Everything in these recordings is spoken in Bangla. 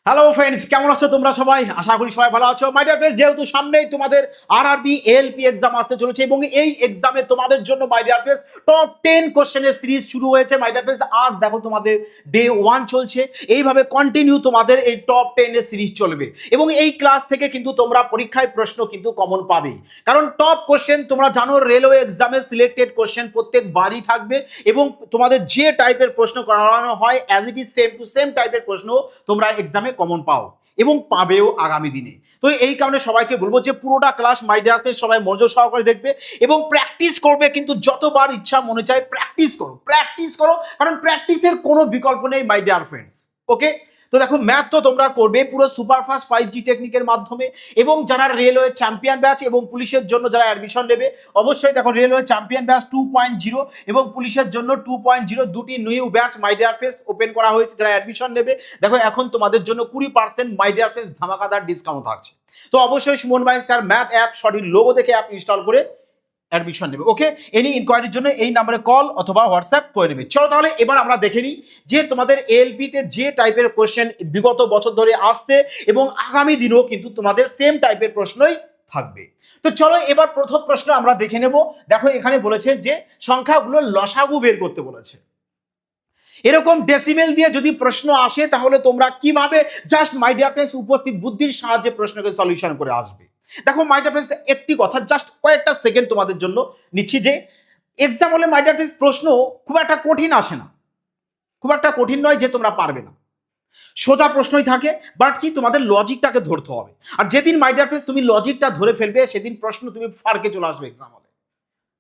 হ্যালো ফ্রেন্ডস, কেমন আছো তোমরা সবাই? আশা করি সবাই ভালো আছো। মাই ডিয়ার ফ্রেন্ডস, যেহেতু সামনেই তোমাদের আরআরবি এএলপি এক্সাম আসতে চলেছে এবং এই এক্সামে তোমাদের জন্য মাই ডিয়ার ফ্রেন্ডস টপ 10 কোশ্চেনের সিরিজ শুরু হয়েছে। মাই ডিয়ার ফ্রেন্ডস, আজ দেখো তোমাদের ডে 1 চলছে। এইভাবে কন্টিনিউ তোমাদের এই টপ 10 এর সিরিজ চলবে এবং এই ক্লাস থেকে কিন্তু তোমরা পরীক্ষায় প্রশ্ন কিন্তু কমন পাবে, কারণ টপ কোশ্চেন তোমরা জানো রেলওয়ে এক্সামে সিলেক্টেড কোশ্চেন প্রত্যেকবারই থাকবে এবং তোমাদের যে টাইপের প্রশ্ন করানো হয় as it is same to same টাইপের প্রশ্ন তোমরা এক্সামে কমন পাও এবং পাবেও আগামী দিনে। তো এই কারণে সবাইকে বলবো যে পুরোটা ক্লাস মাই ডিয়ার ফ্রেন্ডস সবাই মনোযোগ সহকারে দেখবে এবং প্র্যাকটিস করবে, কিন্তু যতবার ইচ্ছা মনে চায় প্র্যাকটিস করো, কারণ প্র্যাকটিসের কোনো বিকল্প নেই মাই ডিয়ার ফ্রেন্ডস। ওকে, তো দেখো ম্যাথ তো তোমরা করবে পুরো সুপারফাস্ট 5G টেকনিকের মাধ্যমে এবং যারা রেলওয়ে চ্যাম্পিয়ন ব্যাচ এবং পুলিশের জন্য যারা অ্যাডমিশন নেবে অবশ্যই দেখো রেলওয়ে চ্যাম্পিয়ন ব্যাচ 2.0 এবং পুলিশের জন্য 2.0 দুটি নিউ ব্যাচ মাই ডিয়ার ফ্রেন্ডস ওপেন করা হয়েছে। যারা অ্যাডমিশন নেবে দেখো এখন তোমাদের জন্য 20% মাই ডিয়ার ফ্রেন্ডস ধামাকাদার ডিসকাউন্ট থাকছে। তো অবশ্যই সুমন ভাই স্যার ম্যাথ অ্যাপ সঠিক লোগো দেখে অ্যাপ ইনস্টল করে অ্যাডমিশন নেবে। ওকে, এনি ইনকোয়ারির জন্য এই নাম্বারে কল অথবা হোয়াটসঅ্যাপ করে নেবে। চলো তাহলে এবার আমরা দেখে নিই যে তোমাদের এএলপি তে যে টাইপের কোশ্চেন বিগত বছর ধরে আসছে এবং আগামী দিনেও কিন্তু তোমাদের সেম টাইপের প্রশ্নই থাকবে। তো চলো এবার প্রথম প্রশ্ন আমরা দেখে নেব। দেখো এখানে বলেছে যে সংখ্যাগুলো লসাগু বের করতে বলেছে। এরকম ডেসিমেল দিয়ে যদি প্রশ্ন আসে তাহলে তোমরা কিভাবে জাস্ট মাই ডিয়ার ফ্রেন্ডস উপস্থিত বুদ্ধির সাহায্যে প্রশ্নকে সলিউশন করে আসবে। দেখো মাই ডিয়ার ফ্রেন্ডস একটি কথা জাস্ট কয়েকটা সেকেন্ড তোমাদের জন্য নিচ্ছি যে এক্সাম হলে মাই ডিয়ার ফ্রেন্ডস প্রশ্ন খুব একটা কঠিন আসে না, খুব একটা কঠিন নয় যে তোমরা পারবে না, সোজা প্রশ্নই থাকে, বাট কি তোমাদের লজিকটাকে ধরতে হবে। আর যেদিন মাই ডিয়ার ফ্রেন্ডস তুমি লজিকটা ধরে ফেলবে সেদিন প্রশ্ন তুমি ফারকে চলে আসবে এক্সাম হলে।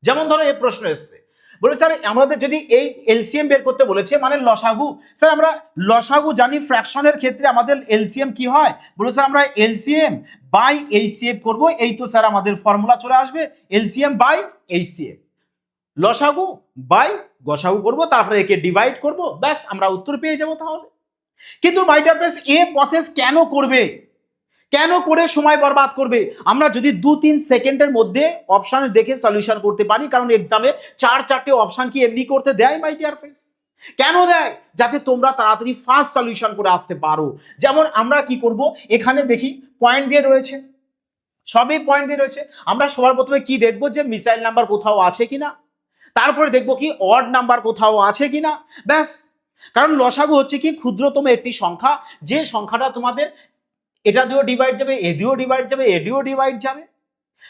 যেমন ধরো এই প্রশ্ন এসছে, বলে স্যার আমাদের যদি এই এলসিএম বের করতে বলেছে মানে লসাগু, স্যার আমরা লসাগু জানি ফ্র্যাকশনের ক্ষেত্রে আমাদের এলসিএম কি হয়, বলে স্যার আমরা এলসিএম বাই এইচসিএফ করব। এই তো স্যার আমাদের ফর্মুলা চলে আসবে এলসিএম বাই এইচসিএফ, লসাগু বাই গসাগু করব, তারপরে একে ডিভাইড করব, ব্যাস আমরা উত্তর পেয়ে যাব তাহলে। কিন্তু মাই ডিয়ার ফ্রেন্ডস এই প্রসেস কেন করবে, কেন করে সময় বরবাদ করবে? আমরা যদি 2-3 সেকেন্ডের মধ্যে অপশন দেখে সলিউশন করতে পারি, কারণ এক্সামে 4-4টে অপশন কি এমনি করতে দেয় মাই ডিয়ার ফ্রেন্ডস? কেন দেয়? যাতে তোমরা তাড়াতাড়ি ফাস্ট সলিউশন করে আসতে পারো। যেমন আমরা কি করব, এখানে দেখি পয়েন্ট দিয়ে রয়েছে, সবই পয়েন্ট দিয়ে রয়েছে। আমরা সবার প্রথমে কি দেখব যে মিসাইল নাম্বার কোথাও আছে কিনা, তারপরে দেখব কি অড নাম্বার কোথাও আছে কিনা, ব্যাস। কারণ লসাগু হচ্ছে কি ক্ষুদ্রতম একটি সংখ্যা, যে সংখ্যাটা তোমাদের এটা দিয়েও ডিভাইড যাবে, এ দিয়েও ডিভাইড যাবে, এ দিয়েও ডিভাইড যাবে।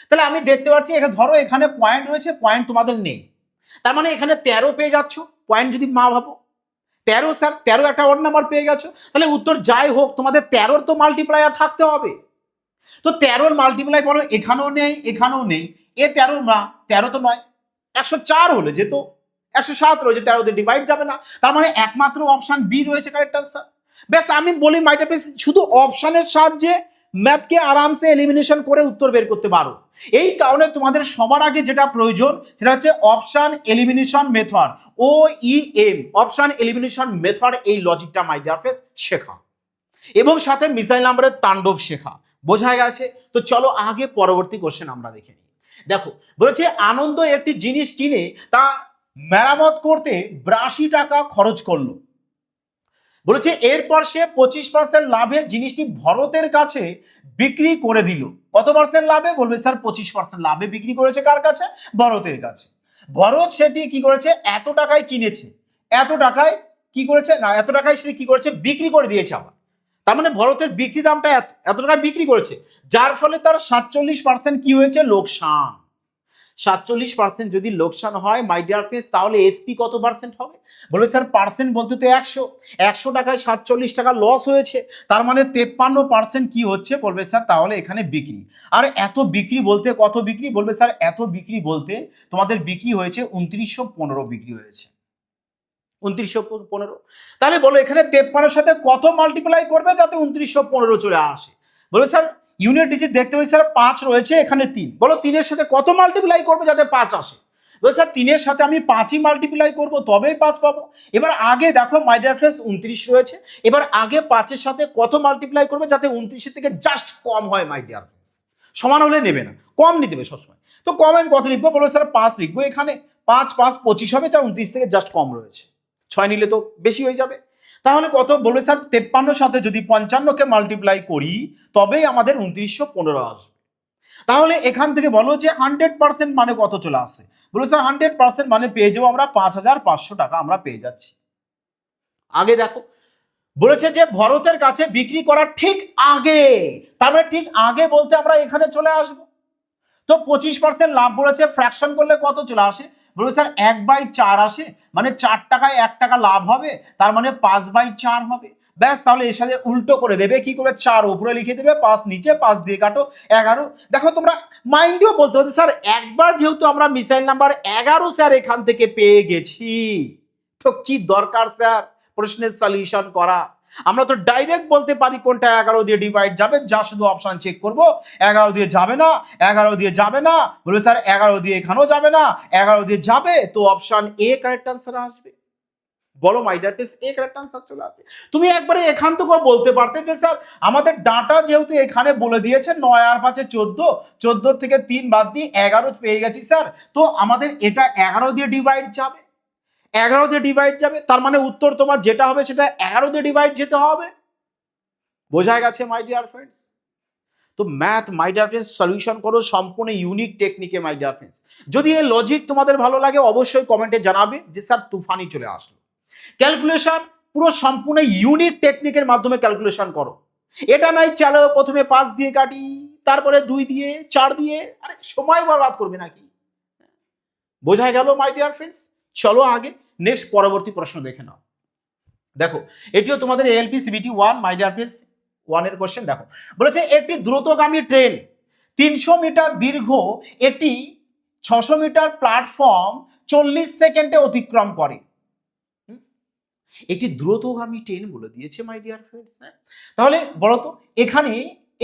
তাহলে আমি দেখতে পাচ্ছি এখানে ধরো এখানে পয়েন্ট রয়েছে, পয়েন্ট তোমাদের নেই, তার মানে এখানে 13 পেয়ে যাচ্ছ পয়েন্ট যদি মা ভাবো 13, স্যার 13 একটা অড নাম্বার পেয়ে গেছো, তাহলে উত্তর যাই হোক তোমাদের 13 তো মাল্টিপ্লায়ার থাকতে হবে। তো 13 মাল্টিপ্লাই বলো এখানেও নেই এখানেও নেই, এ 13 না 13 তো নয়, 104 হলে যেত, 107 রয়েছে, 13 দিয়ে ডিভাইড যাবে না, তার মানে একমাত্র অপশন বি রয়েছে কারেক্ট আনসার। ব্যাস আমি বলি মাইটা বেস শুধু অপশনের সাহায্যে ম্যাথকে আরামসে এলিমিনেশন করে উত্তর বের করতে পারো। এই কারণে তোমাদের সবার আগে যেটা প্রয়োজন সেটা হচ্ছে option elimination method, OEM option elimination method. এই লজিকটা মাই ডিয়ার ফ্রেন্ডস শেখা এবং সাথে মিসাইল নাম্বারের তাণ্ডব শেখা, বোঝা গেছে? তো চলো আগে পরবর্তী কোশ্চেন আমরা দেখে নিই। দেখো বলেছে আনন্দ একটি জিনিস কিনে তা মেরামত করতে 82 টাকা খরচ করলো। বলেছে এরপর সে 25% লাভে জিনিসটি ভরতের কাছে বিক্রি করে দিল। কত পার্সেন্ট লাভে? বলবে স্যার 25% লাভে বিক্রি করেছে। কার কাছে? ভরতের কাছে। ভরত সেটি কি করেছে, এত টাকায় কিনেছে, এত টাকায় কি করেছে না, এত টাকায় সে কি করেছে বিক্রি করে দিয়েছে আবার। তার মানে ভরতের বিক্রি দামটা এত টাকায় বিক্রি করেছে, যার ফলে তার 47% কি হয়েছে, লোকসান। 47% যদি লোকসান হয় মাই ডিয়ার ফ্রেন্ডস তাহলে এসপি কত পার্সেন্ট হবে? বলবে স্যার পার্সেন্ট বলতে তো 100 টাকায় 47 টাকা লস হয়েছে, তার মানে 53% কি হচ্ছে? বলবে স্যার তাহলে এখানে বিক্রি। আর এত বিক্রি বলতে কত বিক্রি? বলবে স্যার এত বিক্রি বলতে তোমাদের বিক্রি হয়েছে 2915 বিক্রি হয়েছে, 2915। তাহলে বলো এখানে 53 সাথে কত মাল্টিপ্লাই করবে যাতে 2915 চলে আসে? বলবে স্যার ইউনিট ডিজিট দেখতে পাই স্যার 5 রয়েছে, এখানে 3, বলো 3-এর সাথে কত মাল্টিপ্লাই করবে যাতে 5 আসে? বলে স্যার 3-এর সাথে আমি 5ই মাল্টিপ্লাই করবো তবেই 5 পাবো। এবার আগে দেখো মাই ডিয়ার ফ্রেন্ডস 29 রয়েছে, এবার আগে 5-এর সাথে কত মাল্টিপ্লাই করবে যাতে 29-এর থেকে জাস্ট কম হয় মাই ডিয়ার ফ্রেন্ডস, সমান হলে নেবে না, কম নিতে হবে সবসময়। তো কম আমি কত লিখবো? বলো স্যার 5 লিখবো, এখানে 5 5 25 হবে, যা 29 থেকে জাস্ট কম রয়েছে, 6 নিলে তো বেশি হয়ে যাবে। তাহলে কত বলবে স্যার? 53 সাথে যদি 55কে মাল্টিপ্লাই করি তবেই আমাদের 2915 আসবে। তাহলে এখান থেকে বলো যে 100% মানে কত চলে আসে? বলবে স্যার 100% মানে পেয়ে যাবো আমরা 5500 টাকা আমরা পেয়ে যাচ্ছি। আগে দেখো বলেছে যে ভরতের কাছে বিক্রি করার ঠিক আগে, তার মানে ঠিক আগে বলতে আমরা এখানে চলে আসবো। তো 25% লাভ বলেছে, ফ্র্যাকশন করলে কত চলে আসে? বলবে স্যার 1/4 আসে, মানে 4 টাকায় 1 টাকা লাভ হবে, তার মানে 5/4 হবে। ব্যাস, তাহলে এর সাথে উল্টো করে দেবে, কি করে? 4 উপরে লিখে দেবে, 5 নিচে, 5 দিয়ে কাটো 11। দেখো তোমরা মাইন্ডেও বলতে হতো স্যার একবার যেহেতু আমরা মিসাইল নাম্বার 11 স্যার এখান থেকে পেয়ে গেছি, তো কি দরকার স্যার প্রশ্নের সলিউশন করা? আমরা তো ডাইরেক্ট বলতে পারি কোনটা 11 দিয়ে ডিভাইড যাবে, যা শুধু অপশন চেক করব। 11 দিয়ে যাবে না, 11 দিয়ে যাবে না, বলে স্যার 11 দিয়ে এখানেও যাবে না, 11 দিয়ে যাবে, তো অপশন এ কারেক্ট আনসার আসবে। বলো মাই ডিয়ার ফ্রেন্ডস, এ কারেক্ট আনসার চলে আসবে। তুমি একবারে এখান থেকেও বলতে পারতে যে স্যার আমাদের ডাটা যেহেতু এখানে বলে দিয়েছে 9 আর 5 14, 14 থেকে 3 বাদ দিয়ে 11 পেয়ে গেছি স্যার, তো আমাদের এটা 11 দিয়ে ডিভাইড যাবে, 11 দিয়ে ডিভাইড যাবে, তার মানে উত্তর তোমার যেটা হবে সেটা 11 দিয়ে ডিভাইড যেতে হবে। বোঝা গেছে মাই ডিয়ার ফ্রেন্ডস? তো ম্যাথ মাই ডিয়ার ফ্রেন্ডস সলিউশন করো সম্পূর্ণ ইউনিক টেকনিকে মাই ডিয়ার ফ্রেন্ডস। যদি এই লজিক তোমাদের ভালো লাগে অবশ্যই কমেন্টে জানাবে যে স্যার তুফানি চলে আসলো। ক্যালকুলেশন পুরো সম্পূর্ণ ইউনিক টেকনিকের মাধ্যমে ক্যালকুলেশন করো। এটা নাই চলো প্রথমে 5 দিয়ে কাটি, তারপরে 2 দিয়ে, 4 দিয়ে, আরে সময় বরবাদ করবে নাকি? বোঝা গেল মাই ডিয়ার ফ্রেন্ডস? চলো আগে নেক্সট পরবর্তী প্রশ্ন দেখে নাও। দেখো এটিও তোমাদের এএলপি সিবিটি 1 মাই ডিয়ার ফ্রেন্ডস 1 এর কোশ্চেন। দেখো বলেছে একটি দ্রুতগামী ট্রেন 300 মিটার দীর্ঘ একটি 600 মিটার প্ল্যাটফর্ম 40 সেকেন্ডে অতিক্রম করে। একটি দ্রুতগামী ট্রেন বলে দিয়েছে মাই ডিয়ার ফ্রেন্ডস। তাহলে বলো তো এখানে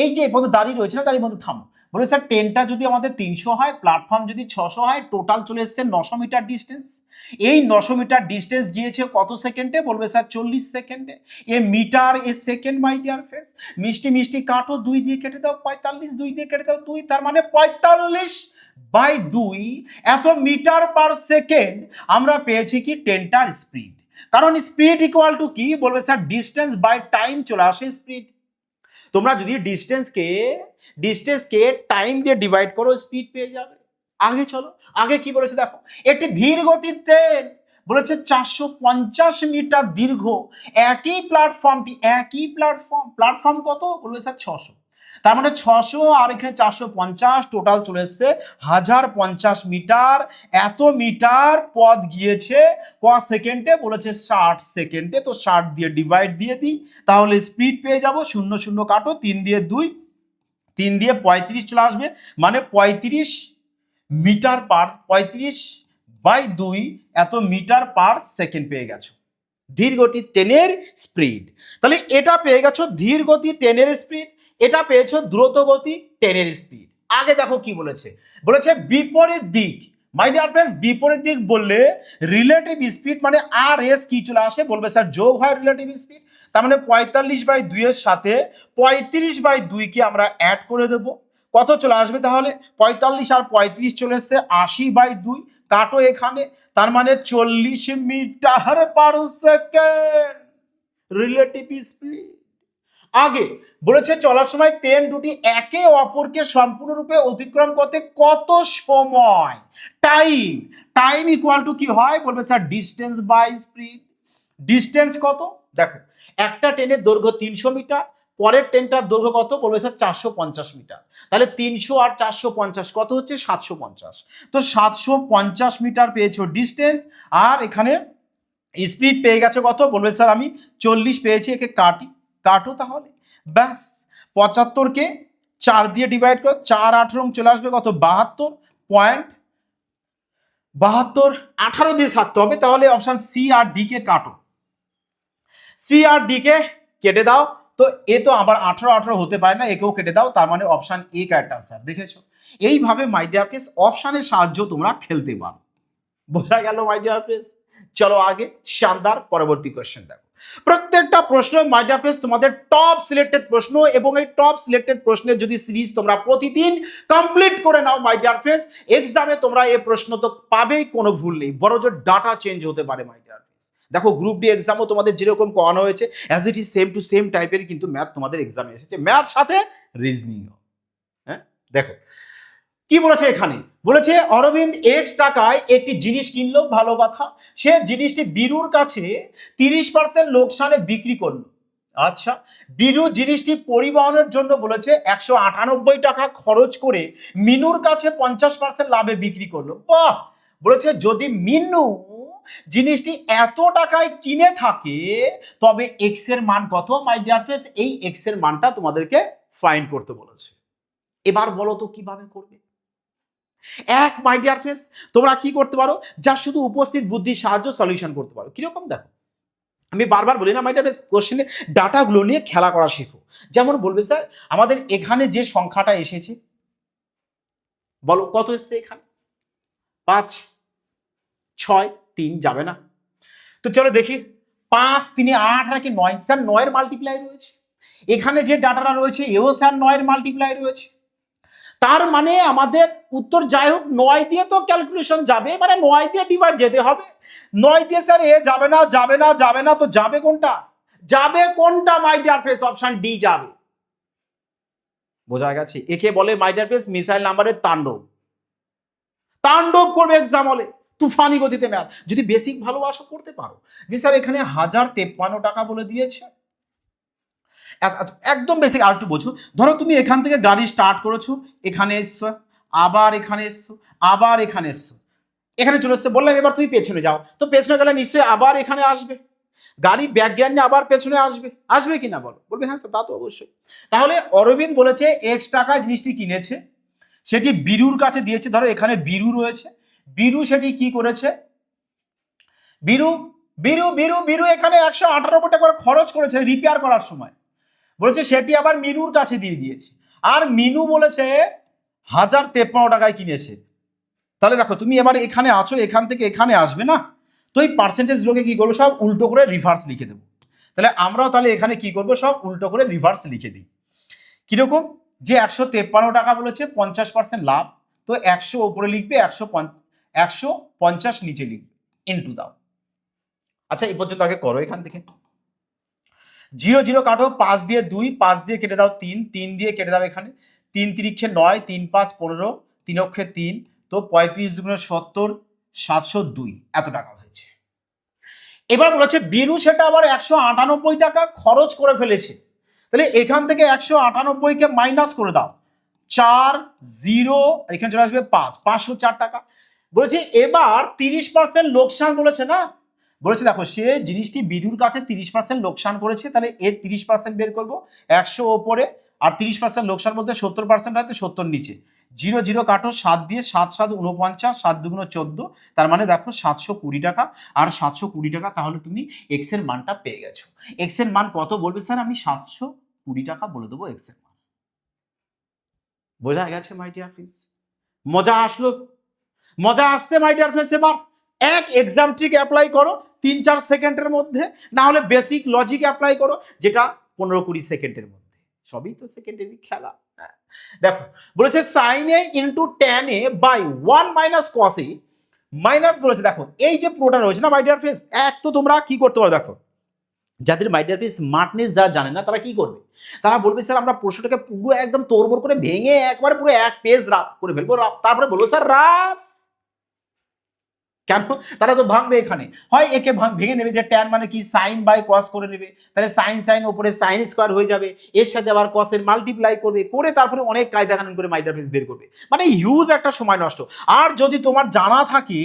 এই যে পর্যন্ত দাঁড়িয়ে রয়েছে না, দাঁড়িয়ে মধ্যে থামো। বলে স্যার ট্রেনটা যদি আমাদের 300 হয়, প্ল্যাটফর্ম যদি 600 হয়, টোটাল চলে এসছে 900 মিটার ডিস্টেন্স। এই 900 মিটার ডিস্টেন্স গিয়েছে কত সেকেন্ডে? বলবে স্যার 40 সেকেন্ডে। এ মিটার এ সেকেন্ড মাই ডিয়ার ফ্রেন্ডস। মিষ্টি মিষ্টি কাটো, 2 দিয়ে কেটে দাও 45, 2 দিয়ে কেটে দাও 2, তার মানে 45/2 এত মিটার পার সেকেন্ড আমরা পেয়েছি কি ট্রেনটার স্পিড। কারণ স্পিড ইকুয়াল টু কি? বলবে স্যার ডিস্টেন্স বাই টাইম চলে আসে স্পিড। তোমরা যদি ডিস্টেন্সকে টাইম দিয়ে ডিভাইড করো স্পিড পেয়ে যাবে। আগে চলো আগে কি বলেছে দেখো, একটি ধীর গতির ট্রেন বলেছে 450 মিটার দীর্ঘ একই প্ল্যাটফর্ম কত? বলবে স্যার 600, তার মানে 600 আর এখানে 450 টোটাল চলে এসছে 1050 মিটার। এত মিটার পথ গিয়েছে ক সেকেন্ডে? বলেছে 60 সেকেন্ডে। তো 60 দিয়ে ডিভাইড দিয়ে দিই, তাহলে স্পিড পেয়ে যাব। 0 0 কাটো, 3 দিয়ে 2, 3 দিয়ে 35 চলে আসবে, মানে 35 মিটার পার 35/2 এত মিটার পার সেকেন্ড পেয়ে গেছো ধীর গতি ট্রেনের স্পিড। তাহলে এটা পেয়ে গেছো ধীর গতি ট্রেনের স্পিড, এটা পেয়েছো দ্রুত গতি ট্রেনের স্পিড। আগে দেখো কি বলেছে, বলেছে বিপরীত দিক। মাই ডিয়ার ফ্রেন্ডস বিপরীত দিক বললে রিলেটিভ স্পিড মানে আর এস কি চলে আসে? বলবে স্যার যোগ হয় রিলেটিভ স্পিড, তার মানে 45/2 এর সাথে 35/2 কে আমরা অ্যাড করে দেব, কত চলে আসবে? তাহলে 45 আর 35 চলে এসছে 80/2, কাটো এখানে, তার মানে 40 metre per second relative speed. আগে বলেছে চলার সময় ট্রেন দুটি একে অপরকে সম্পূর্ণরূপে অতিক্রম করতে কত সময়? টাইম ইকুয়াল টু কি হয়? বলবে sir distance by speed. Distance কত? দেখো একটা ট্রেনের দৈর্ঘ্য 300 মিটার, পরের ট্রেনটার দৈর্ঘ্য কত? বলবে স্যার 450 মিটার। তাহলে 300 আর 450 কত হচ্ছে? 750। তো 750 মিটার পেয়েছো ডিস্টেন্স, আর এখানে স্পিড পেয়ে গেছো কত? বলবে স্যার আমি 40 পেয়েছি, একে কাটো তাহলে ব্যাস। 75কে 4 দিয়ে ডিভাইড করো, 4 18 চলে আসবে কত? 72 18 দিয়ে থাকতে হবে, তাহলে অপশন সি আর ডি কে কাটো, সি আর ডি কে কেটে দাও। তো এ তো আবার 18 18 হতে পারে না, একেও কেটে দাও, তার মানে অপশন এ কারেক্ট আনসার। দেখেছো এইভাবে মাই ডিয়ার ফ্রেন্ডস অপশনের সাহায্য তোমরা খেলতে পারো। বোঝা গেল মাই ডিয়ার ফ্রেন্ডস? চলো আগে শানদার পরবর্তী কোশ্চেন দেখো। প্রত্যেকটা প্রশ্ন মাই ডিয়ার ফ্রেন্ডস তোমাদের টপ সিলেক্টেড প্রশ্ন, এবং এই টপ সিলেক্টেড প্রশ্নের যদি সিরিজ তোমরা প্রতিদিন কমপ্লিট করে নাও মাই ডিয়ার ফ্রেন্ডস, এক্সামে তোমরা এই প্রশ্ন তো পাবেই, কোনো ভুল নেই, বড় যে ডাটা চেঞ্জ হতে পারে মাই ডিয়ার ফ্রেন্ডস। দেখো গ্রুপ ডি এক্সামও তোমাদের যেরকম করানো হয়েছে as it is same to same টাইপের কিন্তু ম্যাথ তোমাদের এক্সামে এসেছে, ম্যাথ সাথে রিজনিংও। হ্যাঁ দেখো কি বলেছে এখানে, বলেছে অরবিন্দ এক্স টাকায় একটি জিনিস কিনলো, ভালো কথা, সে জিনিসটি বীরুর কাছে 30% লোকসানে বিক্রি করলো। আচ্ছা, বীরু জিনিসটি পরিবহনের জন্য বলেছে 198 টাকা খরচ করে মিনুর কাছে 50% লাভে বিক্রি করলো। বাহ, বলেছে যদি মিনু জিনিসটি এত টাকায় কিনে থাকে তবে এক্স এর মান কত মাই ডিয়ার ফ্রেন্ডস, এই এক্স এর মানটা তোমাদেরকে ফাইন্ড করতে বলেছে। এবার বলো তো কিভাবে করবে। এক মাই ডিয়ার ফ্রেন্ডস তোমরা কি করতে পারো, যা শুধু উপস্থিত বুদ্ধির সাহায্য সলিউশন করতে পারো। কিরকম দেখো, আমি বারবার বলি না মাই ডিয়ার ফ্রেন্ডস, কোশ্চেনের ডাটাগুলো নিয়ে খেলা করা শেখো। যেমন বলবে স্যার আমাদের এখানে যে সংখ্যাটা এসেছে বলো কত এসছে এখানে, 5 6 3 যাবে না, তো চলো দেখি 5 3 8 নাকি 9, স্যার 9 এর মাল্টিপ্লাই রয়েছে, এখানে যে ডাটাটা রয়েছে এও স্যার 9 এর মাল্টিপ্লাই রয়েছে, তার মানে আমাদের উত্তর যাই হোক 9 দিয়ে তো ক্যালকুলেশন যাবে, মানে 9 দিয়ে ডিভাইড যেতে হবে। 9 দিয়ে স্যার এ যাবে না যাবে না যাবে না, তো যাবে কোনটা, যাবে কোনটা মাই ডিয়ার ফ্রেন্ডস, অপশন ডি যাবে। বোঝা গেছে, একে বলে মাই ডিয়ার ফ্রেন্ডস মিসাইল নাম্বারের তাণ্ডব, তাণ্ডব করবে এক্সাম হলে তুফানি গতিতে ম্যাথ। যদি বেসিক ভালোবাসা করতে পারো, যে স্যার এখানে 1053 টাকা বলে দিয়েছে, একদম বেসিক আর একটু বোঝো। ধরো তুমি এখান থেকে গাড়ি স্টার্ট করেছো, এখানে এসছো, আবার এখানে এসছো, আবার এখানে এসছো, এখানে চলে এসছো, বললাম এবার তুমি পেছনে যাও, তো পেছনে গেলে নিশ্চয়ই আবার এখানে আসবে, গাড়ি ব্যাকগ্রাউন্ড নিয়ে আবার পেছনে আসবে, আসবে কি না বলো, বলবে হ্যাঁ স্যার তা তো অবশ্যই। তাহলে অরবিন্দ বলেছে এক্স টাকা জিনিসটি কিনেছে, সেটি বীরুর কাছে দিয়েছে, ধরো এখানে বীরু রয়েছে, বীরু সেটি কি করেছে, বীরু বীরু বীরু বীরু এখানে 198 টাকা করে খরচ করেছে রিপেয়ার করার সময়, বলেছে সেটি আবার মিনুর কাছে দিয়ে দিয়েছে, আর মিনু বলেছে 1053 টাকায় কিনেছে। তাহলে দেখো তুমি এবার এখানে আছো, এখান থেকে এখানে আসবে না, তো এই পার্সেন্টেজ গুলোকে কি করবো, সব উল্টো করে রিভার্স লিখে দেবো। তাহলে আমরাও তাহলে এখানে কি করবো, সব উল্টো করে রিভার্স লিখে দিই। কিরকম, যে 153 টাকা বলেছে 50% লাভ, তো 100 ওপরে লিখবে, 150 নিচে লিখবে, ইনটু দাও। আচ্ছা এই পর্যন্ত আগে করো, এখান থেকে 0 0 কাটো, 5 দিয়ে 2, 5 দিয়ে কেটে দাও 3, 3 দিয়ে কেটে দাও এখানে, 3 3 9, 3 5 15, 3 অক্ষে 3, তো 35 2 70, 702 এত টাকা হয়েছে। এবার বলেছে বীরু সেটা আবার 198 টাকা খরচ করে ফেলেছে, তাহলে এখান থেকে 198 কে মাইনাস করে দাও, 4 0 এখানে চলে আসবে 5, 504 টাকা। বলেছে এবার 30% লোকসান বলেছে না, বলেছে দেখো সে জিনিসটি বীরুর কাছে 30% লোকসান করেছে, তাহলে এর 30% বের করবো, 100 ওপরে আর 30% লোকসান বলতে 70% হয়, তো 70 নিচে, 0 0 কাটো, 7 দিয়ে 7 7 49, 7 2 14, তার মানে দেখো 720 টাকা, আর 720 টাকা, তাহলে তুমি এক্স এর মানটা পেয়ে গেছো। এক্স এর মান কত বলবে স্যার, আমি 720 টাকা বলে দেবো এক্স এর মান। বোঝা গেছে মাই ডিয়ার ফ্রেন্ডস, মজা আসলো, মজা আসছে মাই ডিয়ার ফ্রেন্ডস। এবার এক এক্সাম ট্রিক অ্যাপ্লাই করো 3-4 সেকেন্ডের মধ্যে, না হলে বেসিক লজিক অ্যাপ্লাই করো যেটা 15-20 সেকেন্ডের মধ্যে, সবই তো সেকেন্ডেরই খেলা। দেখো বলেছে sine A into tan A by 1 minus cos A minus, বলেছে দেখো এই যে পুরোটা রয়েছে না মাই ডিয়ার ফ্রেন্ডস, এক তো তোমরা কি করতে পারো, দেখো যাদের মাই ডিয়ার ফ্রেন্ডস স্মার্টনেস যারা জানে না তারা কি করবে, তারা বলবে স্যার আমরা প্রশ্নটাকে পুরো একদম তোড়মোড় করে ভেঙে একবারে পুরো এক পেজ রাফ করে ফেলবো, তারপরে বলবো স্যার রাফ কেন, তারা তো ভাঙবে এখানে, হয় একে ভেঙে নেবে যে ট্যান মানে কি সাইন বাই কস করে নেবে, তাহলে সাইন সাইন উপরে সাইন স্কোয়ার হয়ে যাবে, এর সাথে আবার কসের মাল্টিপ্লাই করবে, করে তারপরে অনেক কায়দা কানুন করে মাই ডিয়ার ফ্রেন্ডস বের করবে, মানে হিউজ একটা সময় নষ্ট। আর যদি তোমার জানা থাকে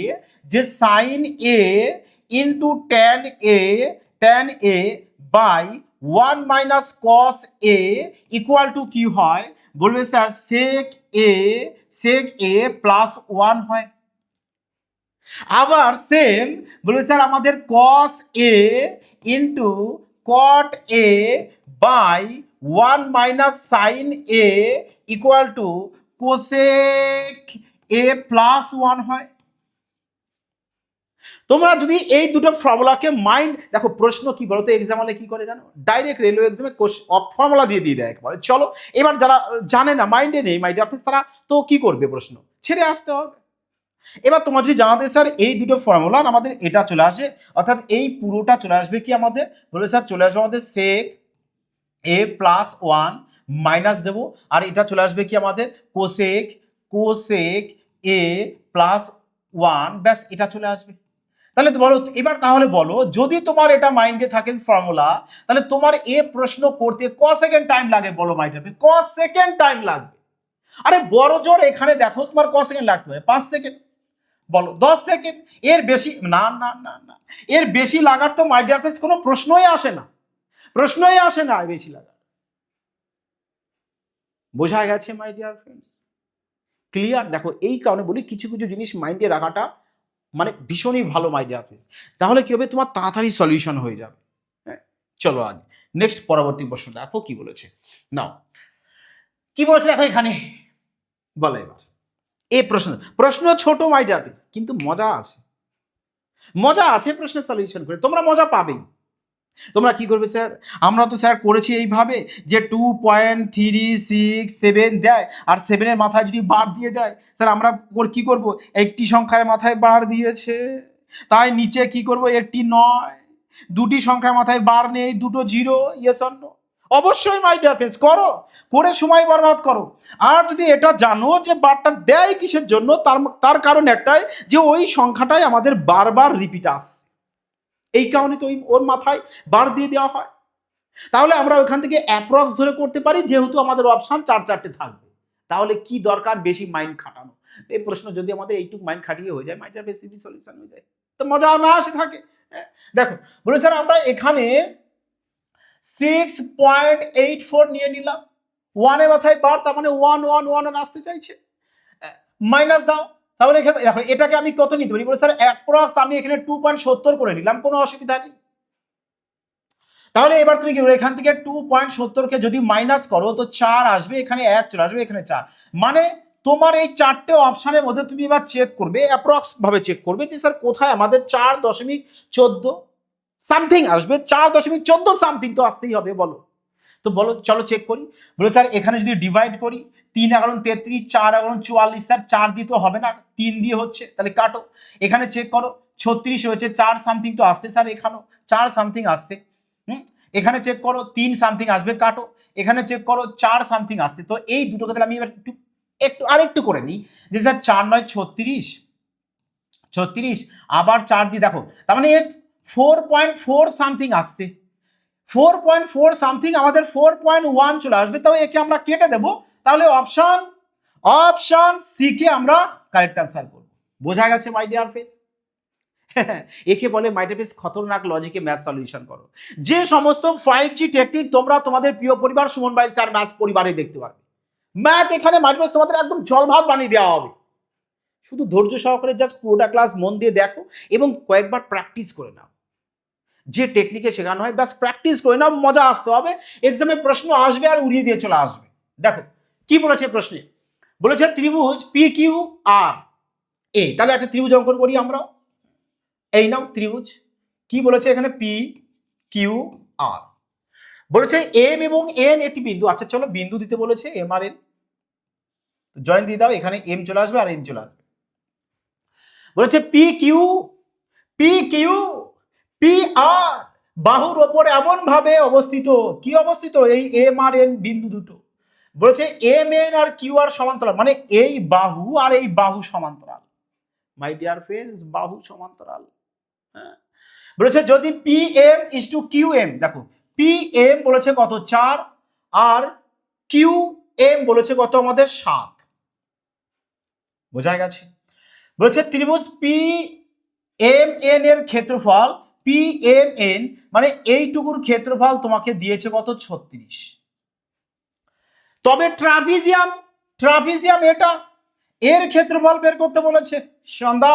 যে sine A into tan A by 1 minus cos A equal to কি হয়, বলবে স্যার সেক এ প্লাস 1 হয়। আবার সেম বলবে স্যার আমাদের cos a into cot a by 1 minus sine a equal to cosec a plus 1 হয়। তোমরা যদি এই দুটো ফর্মুলাকে মাইন্ড, দেখো প্রশ্ন কি বলতো এক্সাম হলে কি করে জানো, ডাইরেক্ট রেলওয়ে এক্সামে ফর্মুলা দিয়ে দেয় একবারে। চলো এবার যারা জানে না মাইন্ডে নেই মাই ডিয়ার ফ্রেন্ডস, তারা তো কি করবে, প্রশ্ন ছেড়ে আসতে হবে। এবার তোমার যদি জানাতে স্যার এই দুটো ফর্মুলা আমাদের এটা চলে আসে, অর্থাৎ এই পুরোটা চলে আসবে কি আমাদের, বলবে স্যার চলে আসবে আমাদের সেক এ প্লাস ওয়ান মাইনাস দেবো, আর এটা চলে আসবে কি আমাদের কোসেক কোসেক এ প্লাস ওয়ান, ব্যাস এটা চলে আসবে। তাহলে তো বলো এবার, তাহলে বলো যদি তোমার এটা মাইন্ডে থাকে ফর্মুলা, তাহলে তোমার এ প্রশ্ন করতে ক সেকেন্ড টাইম লাগে বলো মাই ডিয়ার ফ্রেন্ড, ক সেকেন্ড টাইম লাগবে? আরে বড় জোর এখানে দেখো তোমার ক সেকেন্ড লাগতে পারে, 5 সেকেন্ড, বলো 10 সেকেন্ড, এর বেশি না না না না, এর বেশি লাগার তো মাই ডিয়ার ফ্রেন্ডস কোনো প্রশ্নই আসে না, প্রশ্নই আসে না বেশি লাগার। বোঝা গেছে মাই ডিয়ার ফ্রেন্ডস? ক্লিয়ার? দেখো এই কারণে বলি কিছু কিছু জিনিস মাইন্ডে রাখাটা মানে ভীষণই ভালো মাই ডিয়ার ফ্রেন্ডস, তাহলে কি হবে তোমার তাড়াতাড়ি সলিউশন হয়ে যাবে। হ্যাঁ, চলো আজ নেক্সট পরবর্তী প্রশ্ন দেখো কি বলেছে। নাও কি বলেছে দেখো এখানে, বলো এবার এই প্রশ্ন, প্রশ্ন ছোট মাই ডিয়ার ফ্রেন্ডস কিন্তু মজা আছে, মজা আছে প্রশ্নের সলিউশন করে, তোমরা মজা পাবেই। তোমরা কি করবে স্যার, আমরা তো স্যার করেছি এইভাবে যে 2.367 দেয় আর 7-এর মাথায় যদি বার দিয়ে দেয়, স্যার আমরা কি করব, একটি সংখ্যার মাথায় বার দিয়েছে তাই নিচে কি করব, একটি নয়, দুটি সংখ্যার মাথায় বার নেই, দুটো জিরো, ইয়েস অর নো? অবশ্যই মাই ডিয়ার ফ্রেন্ডস করো, করে সময় বরবাদ করো। আর যদি এটা জানো যে বারটা দেয় কিসের জন্য, তার কারণ একটাই যে ওই সংখ্যাটাই আমাদের বারবার রিপিট আসে, এই কারণে তো ওর মাথায় বার দিয়ে দেওয়া হয়। তাহলে আমরা ওখান থেকে অ্যাপ্রক্স ধরে করতে পারি, যেহেতু আমাদের অপশন 4-4টে থাকবে, তাহলে কি দরকার বেশি মাইন্ড খাটানো? এই প্রশ্ন যদি আমাদের এইটুকু মাইন্ড খাটিয়ে হয়ে যায়, মাইন্ডটা বেশি সলিউশন হয়ে যায়, তো মজা না আসে থাকে। দেখো বলে স্যার আমরা এখানে 6.84 নিয়ে নিলাম, ওয়ানের মাথায় বার, তার মানে 1 আসতে চাইছে, মাইনাস দাও, তাহলে এখানে দেখো এটাকে আমি কত নিতে পারি, বলে স্যার অ্যাপ্রক্স আমি এখানে 2.70 করে নিলাম, কোনো অসুবিধা নেই। তাহলে এবার তুমি কি এখান থেকে 2.70 কে যদি মাইনাস করো তো 4 আসবে, এখানে 1 চলে আসবে, এখানে 4, মানে তোমার এই চারটে অপশনের মধ্যে তুমি এবার চেক করবে, অ্যাপ্রক্স ভাবে চেক করবে যে স্যার কোথায় আমাদের 4.14 সামথিং আসবে, 4.14 সামথিং তো আসতেই হবে, বলো তো বলো, চলো চেক করি। বলো স্যার এখানে যদি ডিভাইড করি 3×33, 4×44, স্যার 4 দিয়ে তো হবে না, 3 দিয়ে হচ্ছে, তাহলে কাটো, এখানে চেক করো 36 হয়েছে, 4 সামথিং তো আসছে স্যার, এখানেও 4 সামথিং আসছে, এখানে চেক করো 3 সামথিং আসবে, কাটো, এখানে চেক করো 4 সামথিং আসছে। তো এই দুটোকে তাহলে আমি এবার একটু আরেকটু করে নিই, যে স্যার 4×9 36, আবার 4 দিয়ে দেখো, তার মানে 4.4 সামথিং আসছে, 4.4 সামথিং, আমাদের 4.1 চলে আসবে, তবে একে আমরা কেটে দেব, তাহলে অপশন সি কে আমরা কারেক্ট আনসার করব। বোঝা গেছে মাই ডিয়ার ফ্রেন্ডস? একে বলে মাই ডিয়ার ফ্রেন্ডস খতরনাক লজিকে ম্যাথ সলিউশন করো। যে সমস্ত 5G টেকনিক তোমরা তোমাদের প্রিয় পরিবার সুমন ভাই স্যার ম্যাথস পরিবারে দেখতে পারবে, ম্যাথ এখানে মাই ডিয়ার ফ্রেন্ডস তোমাদের একদম জল ভাত বানিয়ে দেওয়া হবে। শুধু ধৈর্য সহকারে জাস্ট পুরোটা ক্লাস মন দিয়ে দেখো এবং কয়েকবার প্র্যাকটিস করে নাও, যে টেকনিকে শেখানো হয় ব্যাস প্র্যাকটিস করে নাও, মজা আসতে হবে, এক্সামে প্রশ্ন আসবে আর উড়িয়ে দিয়ে চলে আসবে। দেখো কি বলেছে প্রশ্নে, বলেছে ত্রিভুজ পি কিউ আর এ, তাহলে একটা ত্রিভুজ অঙ্কন করি আমরা, এই নাও ত্রিভুজ, কি বলেছে এখানে পি কিউ আর, বলেছে এম এবং এন একটি বিন্দু, আচ্ছা চলো বিন্দু দিতে বলেছে এম আর এন, জয়েন দিয়ে দাও, এখানে এম চলে আসবে আর এন চলে আসবে। বলেছে পি কিউ পি আর বাহুর ওপর এমন ভাবে অবস্থিত, কি অবস্থিত, এই এম আর এন বিন্দু দুটো, বলেছে এম এন আর কিউ আর সমান্তরাল, মানে এই বাহু আর এই বাহু সমান্তরাল, মাই ডিয়ার ফ্রেন্ডস বাহু সমান্তরাল। হ্যাঁ, বলেছে যদি P M is to Q M, দেখো পি এম বলেছে কত 4 আর কিউ এম বলেছে কত আমাদের 7, বোঝা গেছে? বলেছে ত্রিভুজ পি এম এন এর ক্ষেত্রফল পি এম এন, মানে এইটুকুর ক্ষেত্রফল তোমাকে দিয়েছে কত 36, তবে ট্রাপিজিয়াম এটা এর ক্ষেত্রফল বের করতে বলেছে, সন্ধ্যা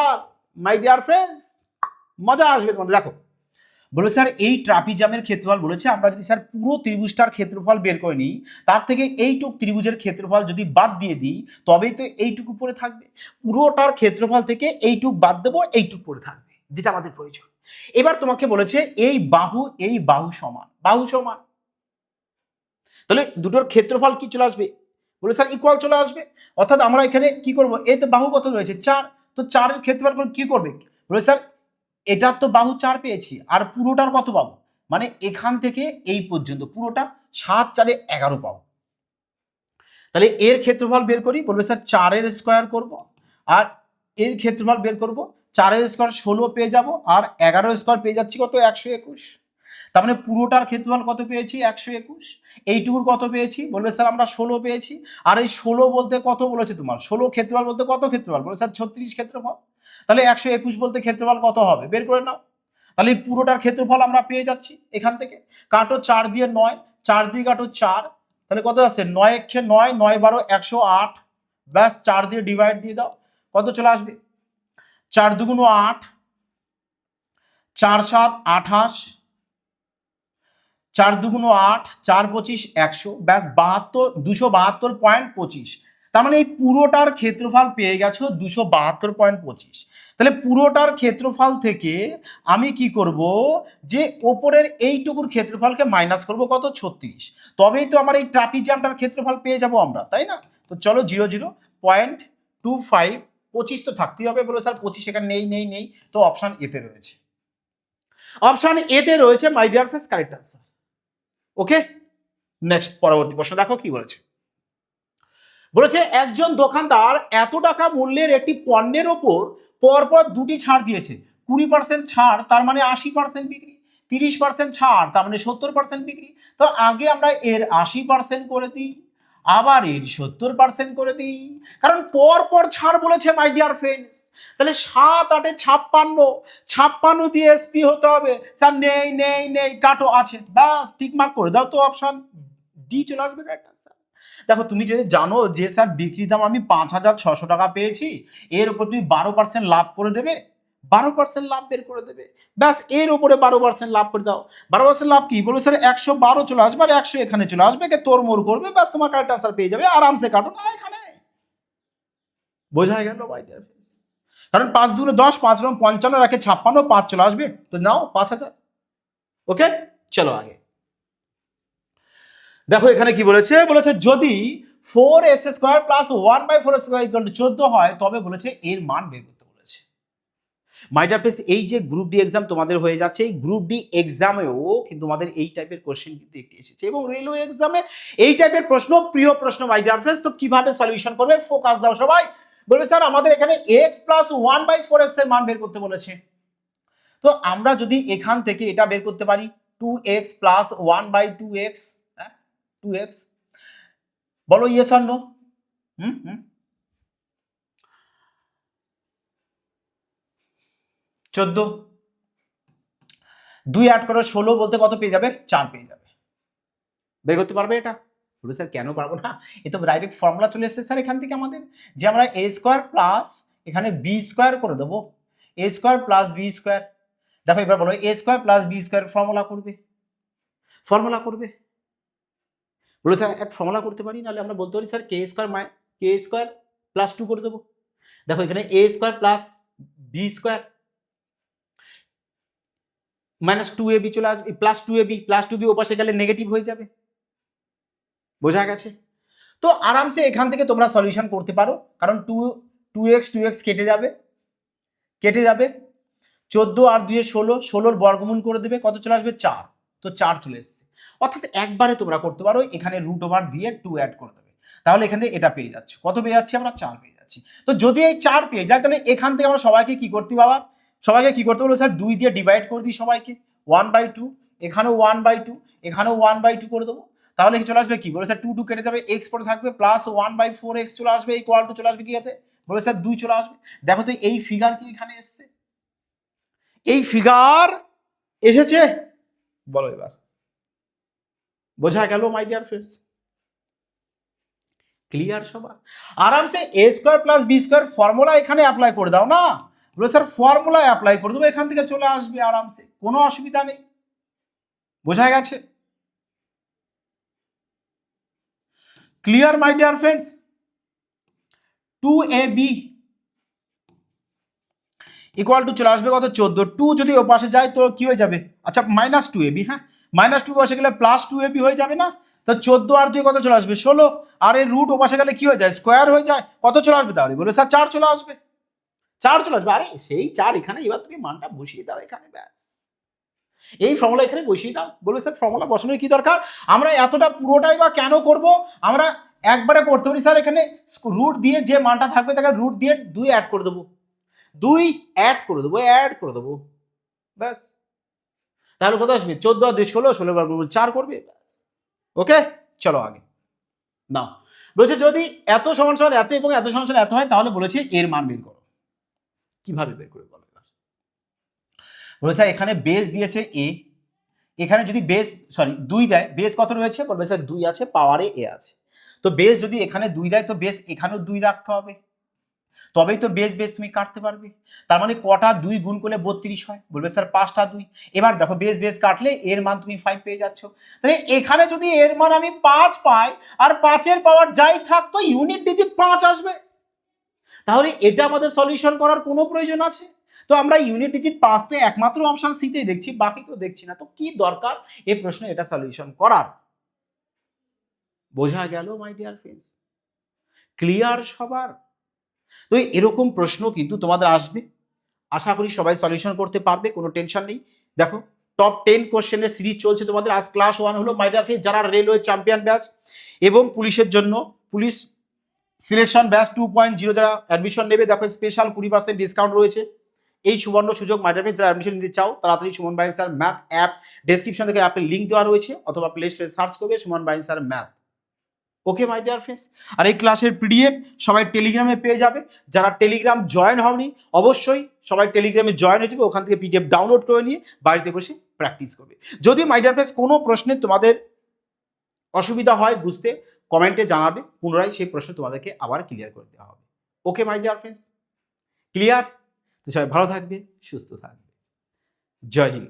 মাই ডিয়ার ফ্রেন্ডস মজা আসবে তোমাদের। দেখো বলে স্যার এই ট্রাপিজিয়ামের ক্ষেত্রফল বলেছে, আমরা যদি স্যার পুরো ত্রিভুজটার ক্ষেত্রফল বের করে নিই, তার থেকে এইটুক ত্রিভুজের ক্ষেত্রফল যদি বাদ দিয়ে দিই তবেই তো এইটুকু পড়ে থাকবে, পুরোটার ক্ষেত্রফল থেকে এইটুক বাদ দেবো, এইটুক পড়ে থাকবে যেটা আমাদের প্রয়োজন। এবার তোমাকে বলেছে এই বাহু সমান, তাহলে দুটোর ক্ষেত্রফল কি চলে আসবে, বলে স্যার ইকুয়াল চলে আসবে, অর্থাৎ আমরা এখানে কি করব, এই তো বাহু কত রয়েছে 4, তো 4-এর ক্ষেত্রফল করে কি করবে? বলে স্যার এটার তো বাহু 4 পেয়েছি, আর পুরোটার কত পাবো? মানে এখান থেকে এই পর্যন্ত পুরোটা 7 4 11 পাবো। তাহলে এর ক্ষেত্রফল বের করি, বলবে স্যার 4-এর স্কোয়ার করব, আর এর ক্ষেত্রফল বের করব 4-এর স্কোয়ার 16 পেয়ে যাব, আর 11 স্কোয়ার পেয়ে যাচ্ছি কত? 121। তার মানে পুরোটার ক্ষেত্রফল কত পেয়েছি? 121। এইটুকুর কত পেয়েছি? বলবে স্যার আমরা 16 পেয়েছি। আর এই 16 বলতে কত বলেছে তোমার? 16 ক্ষেত্রফল বলতে কত ক্ষেত্রফল? বলে স্যার 36 ক্ষেত্রফল। তাহলে 121 বলতে ক্ষেত্রফল কত হবে? বের করে নাও। তাহলে এই পুরোটার ক্ষেত্রফল আমরা পেয়ে যাচ্ছি এখান থেকে। কাটো 4 দিয়ে 9, 4 দিয়ে কাটো 4, তাহলে কত আছে? 9 একে 9, 9 12 108, ব্যাস 4 দিয়ে ডিভাইড দিয়ে দাও, কত চলে আসবে? 4 দুগুণ 8, 4 7 28, 4 দুগুণ 8, 4 25 100, ব্যাস 72 272.25। তার মানে এই পুরোটার ক্ষেত্রফল পেয়ে গেছো 272.25। তাহলে পুরোটার ক্ষেত্রফল থেকে আমি কি করব, যে ওপরের এইটুকুর ক্ষেত্রফলকে মাইনাস করব কত? 36। তবেই তো আমার এই ট্রাপিজিয়ামটার ক্ষেত্রফল পেয়ে যাব আমরা, তাই না? তো চলো 00.25, 25 তো থাকতেই হবে। বলো স্যার 25 এখানে নেই, তো অপশন এতে রয়েছে, অপশন এতে রয়েছে মাই ডিয়ার ফ্রেন্ডস কারেক্ট আনসার। ওকে, নেক্সট পরবর্তী প্রশ্ন দেখো কি বলেছে। বলেছে একজন দোকানদার এত টাকা মূল্যের একটি পণ্যের ওপর পরপর দুটি ছাড় দিয়েছে। 20% ছাড় তার মানে 80% বিক্রি, 30% ছাড় তার মানে 70% বিক্রি। তো আগে আমরা এর 80% করে দিই, আবার এর 70% করে দিই, কারণ পরপর ছাড় বলেছে মাই ডিয়ার ফ্রেন্ডস। তাহলে 7 8 56, 56 দিয়ে এসপি হতে হবে। স্যার নেই কাটো, আছে, বাস টিকমার্ক করে দাও, তো অপশন ডি চলে আসবে কারেক্ট আনসার। দেখো তুমি যদি জানো যে স্যার বিক্রি দাম আমি 5,600 টাকা পেয়েছি, এর উপর তুমি 12% লাভ করে দেবে, 12% লাভ বের করে দেবে, ব্যাস এর উপরে 12% লাভ করে দাও। 12% লাভ কি বলবে স্যার? 112 চলে আসবে, আর 100 এখানে চলে আসবে, কে তোর মোর করবে, ব্যাস তোমার কারেক্ট আনসার পেয়ে যাবে, আরামসে কাটো না এখানে। বোঝা গেল ভাই? কারণ 5 দুগুণে 10, 5 রকম 55, রাখে 56, 5 চলে আসবে, তো নাও 5,000। ওকে, চলো আগে দেখো এখানে কি বলেছে। বলেছে যদি 4x² প্লাস 1/4x² 14 হয়, তবে বলেছে এর মান বের করতে বলেছে। মাই ডিয়ার ফ্রেন্ডস, এই যে গ্রুপ ডি এক্সাম তোমাদের হয়ে যাচ্ছে, এই গ্রুপ ডি এক্সামেও কিন্তু তোমাদের এই টাইপের কোশ্চেন কিন্তু একটি এসেছে, এবং রেলওয়ে এক্সামে এই টাইপের প্রশ্ন প্রিয় প্রশ্ন মাই ডিয়ার ফ্রেন্ডস। তো কিভাবে সলিউশন করবে, ফোকাস দাও সবাই। বলবে স্যার আমাদের এখানে x প্লাস 1/4x এর মান বের করতে বলেছে। তো আমরা যদি এখান থেকে এটা বের করতে পারি 2x প্লাস 1/2x, 2x, বলো ইয়েস অর নো? হুম 14, 2 8 করো 16 বলতে কত পেয়ে যাবে? 4 পেয়ে যাবে। বের করতে পারবে এটা? বলবে স্যার কেন পারবো না, এ তো ডাইরেক্ট ফর্মুলা চলে এসেছে স্যার এখান থেকে আমাদের, যে আমরা a² প্লাস এখানে b² করে দেবো, a² প্লাস b²। দেখো এবার বলো a² প্লাস b² ফর্মুলা করবে, ফর্মুলা করবে। বলে স্যার এক ফর্মুলা করতে পারি, নাহলে আমরা বলতে পারি স্যার k² প্লাস 2 করে দেবো। দেখো এখানে a² plus b² minus 2ab চলে আসবে, প্লাস 2ab ওপাশে গেলে নেগেটিভ হয়ে যাবে। বোঝা গেছে? তো আরামসে এখান থেকে তোমরা সলিউশন করতে পারো, কারণ 2x কেটে যাবে, 14 আর 2 16, 16 বর্গমূল করে দেবে, কত চলে আসবে? 4। তো 4 চলে এসছে, অর্থাৎ একবারে তোমরা করতে পারো, এখানে রুট ওভার দিয়ে 2 অ্যাড করে দেবে, তাহলে এখানে এটা পেয়ে যাচ্ছে, কত পেয়ে যাচ্ছি আমরা? 4 পেয়ে যাচ্ছি। তো যদি এই 4 পেয়ে যায়, তাহলে এখান থেকে আমরা সবাইকে কি করতে বাবা? সবাইকে কি করতে বলবো স্যার? 2 দিয়ে ডিভাইড করে দিই সবাইকে, 1/2, এখানেও 1/2, এখানেও 1/2 করে দেবো, তাহলে কি চলে আসবে? কি বলে স্যার 2 2 কেটে যাবে, এক্স পরে থাকবে, প্লাস 1/4x চলে আসবে, ইকুয়াল টু চলে আসবে কি আছে? বলে স্যার 2 চলে আসবে। দেখো তো এই ফিগার কি এখানে এসছে? এই ফিগার এসেছে, বলো এবার। বোঝা গেল মাই ডিয়ার ফ্রেন্ডস? ক্লিয়ার সবার? আরামসে a² প্লাস b² ফর্মুলা এখানে অ্যাপ্লাই করে দাও না। বলে স্যার ফর্মুলা অ্যাপ্লাই করে দেবো, এখান থেকে চলে আসবে আরামসে, কোনো অসুবিধা নেই। বোঝা গেছে? Clear my dear friends? 2ab equal to চলে আসবে কত? 14। 2 যদি ও পাশে যায় তো কি হয়ে যাবে? আচ্ছা মাইনাস 2ab, হ্যাঁ মাইনাস 2 পাশে গেলে প্লাস 2ab হয়ে যাবে না? তো 14 আর 2 কত চলে আসবে? 16, আর এই রুট ও পাশে গেলে কি হয়ে যায়? স্কোয়ার হয়ে যায়, কত চলে আসবে তাহলে? বলে স্যার 4 চলে আসবে। 4 চলে আসবে। আরে সেই 4 এখানে, এবার তুমি মানটা বসিয়ে দাও এখানে, ব্যাস। এই ফর্মুলা এখানে বসিয়ে দাও। বলবে স্যার ফর্মুলা বসানোর কি দরকার, আমরা এতটা পুরোটাই বা কেন করব, আমরা একবারে করতে পারি স্যার, এখানে রুট দিয়ে যে মানটা থাকবে তাকে রুট দিয়ে 2 অ্যাড করে দেবো, 2 অ্যাড করে দেবো, ব্যাস। তাহলে কত আসবে, 14 আর 2 16, 16 বার 4 করবে, ব্যাস। ওকে, চলো আগে নাও। বলছে যদি এত সমান সমান এত এবং এত সমান সমান এত হয় তাহলে বলেছে এর মান বের করো। কিভাবে বের করে বলো এবার। বলছে স্যার এখানে বেস দিয়েছে এ, এখানে যদি বেস 2 দেয়, বেস কত রয়েছে, বলবে স্যার 2 আছে, পাওয়ারে এ আছে। তো বেস যদি এখানে 2 দেয় তো বেস এখানেও 2 রাখতে হবে, তবেই তো বেস বেস তুমি কাটতে পারবে। তার মানে কটা 2 গুণ করলে 32 হয়, বলবে স্যার 5টা 2। এবার দেখো বেস বেস কাটলে এর মান তুমি 5 পেয়ে যাচ্ছ। তাহলে এখানে যদি এর মান আমি 5 পাই আর 5 এর পাওয়ার যাই থাকতো ইউনিট ডিজিট 5 আসবে, তাহলে এটা আমাদের সলিউশন করার কোনো প্রয়োজন আছে? তো আমরা ইউনিট ডিজিট 5 তে একমাত্র অপশন সি তে দেখছি, বাকি কেউ দেখছি না, তো কি দরকার এই প্রশ্নে এটা সলিউশন করার? বোঝা গেল মাই ডিয়ার ফ্রেন্ডস? ক্লিয়ার সবার? তো এরকম প্রশ্ন কিন্তু তোমাদের আসবে, আশা করি সবাই সলিউশন করতে পারবে, কোনো টেনশন নেই। দেখো টপ 10 কোশ্চেনের সিরিজ চলছে তোমাদের। আজ ক্লাস 1 হলো মাই ডিয়ার ফ্রেন্ডস, যারা রেলওয়ে চ্যাম্পিয়ন ব্যাচ এবং পুলিশের জন্য পুলিশ সিলেকশন ব্যাচ 2.0 যারা অ্যাডমিশন নেবে, দেখো স্পেশাল 20% ডিসকাউন্ট রয়েছে। এই সুবর্ণ সুযোগ মাই ডিয়ার ফ্রেন্ডস, যারা অ্যাডমিশন নিতে চাও তাড়াতাড়ি Suman Bain sir math app, description থেকে অ্যাপের লিঙ্ক দেওয়া রয়েছে, অথবা প্লে স্টোরে সার্চ করবে Suman Bain sir math. Okay my dear friends, আর এই ক্লাসের পিডিএফ সবাই টেলিগ্রামে পেয়ে যাবে। যারা টেলিগ্রাম জয়েন হওনি অবশ্যই সবাই টেলিগ্রামে জয়েন হয়ে যাবে, ওখান থেকে পিডিএফ ডাউনলোড করে নিয়ে বাড়িতে বসে প্র্যাকটিস করবে। যদি মাই ডিয়ার ফ্রেন্ডস কোনো প্রশ্নে তোমাদের অসুবিধা হয় বুঝতে, কমেন্টে জানাবে, পুনরায় সেই প্রশ্ন তোমাদেরকে আবার ক্লিয়ার করে দেওয়া হবে। ওকে মাই ডিয়ার ফ্রেন্ডস, ক্লিয়ার? তো সবাই ভালো থাকবে, সুস্থ থাকবে, জয় হিন্দ।